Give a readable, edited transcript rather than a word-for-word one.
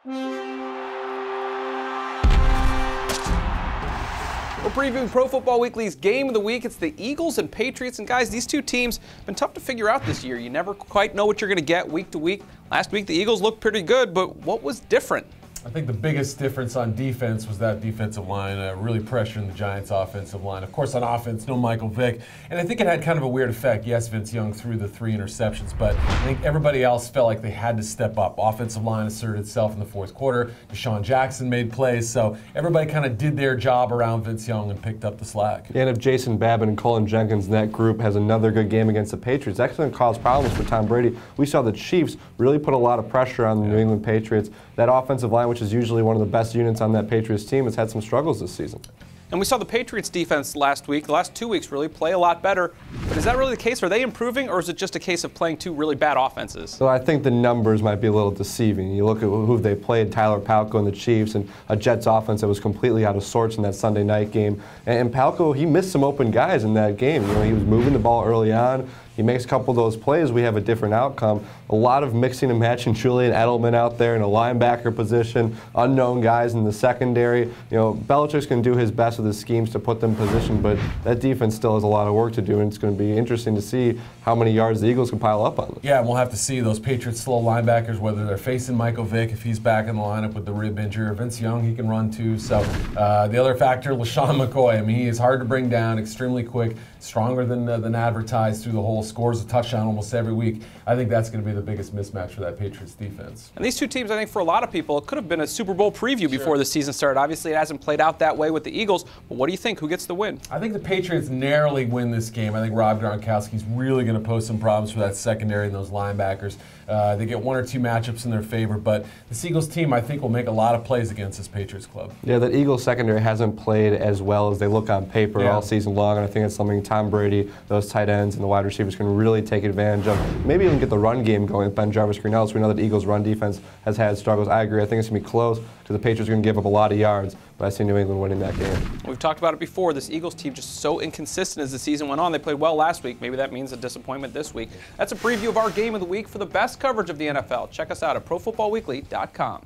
We're previewing Pro Football Weekly's Game of the Week. It's the Eagles and Patriots. And guys, these two teams have been tough to figure out this year. You never quite know what you're going to get week to week. Last week, the Eagles looked pretty good, but what was different? I think the biggest difference on defense was that defensive line really pressuring the Giants' offensive line. Of course, on offense, no Michael Vick. And I think it had kind of a weird effect. Yes, Vince Young threw the 3 interceptions, but I think everybody else felt like they had to step up. Offensive line asserted itself in the fourth quarter. DeSean Jackson made plays, so everybody kind of did their job around Vince Young and picked up the slack. And if Jason Babbitt and Colin Jenkins in that group has another good game against the Patriots, that's going to cause problems for Tom Brady. We saw the Chiefs really put a lot of pressure on the New England Patriots. That offensive line, which is usually one of the best units on that Patriots team, has had some struggles this season. And we saw the Patriots defense last week, the last 2 weeks really, play a lot better. But is that really the case? Are they improving, or is it just a case of playing two really bad offenses? So I think the numbers might be a little deceiving. You look at who they played, Tyler Palko and the Chiefs, and a Jets offense that was completely out of sorts in that Sunday night game. And Palko, he missed some open guys in that game. You know, he was moving the ball early on. He makes a couple of those plays, we have a different outcome. A lot of mixing and matching. Julian Edelman out there in a linebacker position, unknown guys in the secondary. You know, Belichick's going to do his best with his schemes to put them in position, but that defense still has a lot of work to do, and it's going to be interesting to see how many yards the Eagles can pile up on them. Yeah, and we'll have to see those Patriots slow linebackers, whether they're facing Michael Vick, if he's back in the lineup with the rib injury. Vince Young, he can run too. So the other factor, LeSean McCoy. I mean, he is hard to bring down, extremely quick, stronger than advertised through the hole, scores a touchdown almost every week. I think that's going to be the biggest mismatch for that Patriots defense. And these two teams, I think for a lot of people, it could have been a Super Bowl preview before the season started. Obviously, it hasn't played out that way with the Eagles, but what do you think? Who gets the win? I think the Patriots narrowly win this game. I think Rob Gronkowski's really going to pose some problems for that secondary and those linebackers. They get 1 or 2 matchups in their favor, but the Eagles team, I think, will make a lot of plays against this Patriots club. Yeah, that Eagles secondary hasn't played as well as they look on paper all season long, and I think it's something Tom Brady, those tight ends, and the wide receivers can really take advantage of. Maybe even get the run game going with Ben Jarvis Greenell. So we know that the Eagles' run defense has had struggles. I agree. I think it's going to be close because the Patriots are going to give up a lot of yards, but I see New England winning that game. We've talked about it before. This Eagles team just so inconsistent as the season went on. They played well last week. Maybe that means a disappointment this week. That's a preview of our Game of the Week. For the best coverage of the NFL, check us out at ProFootballWeekly.com.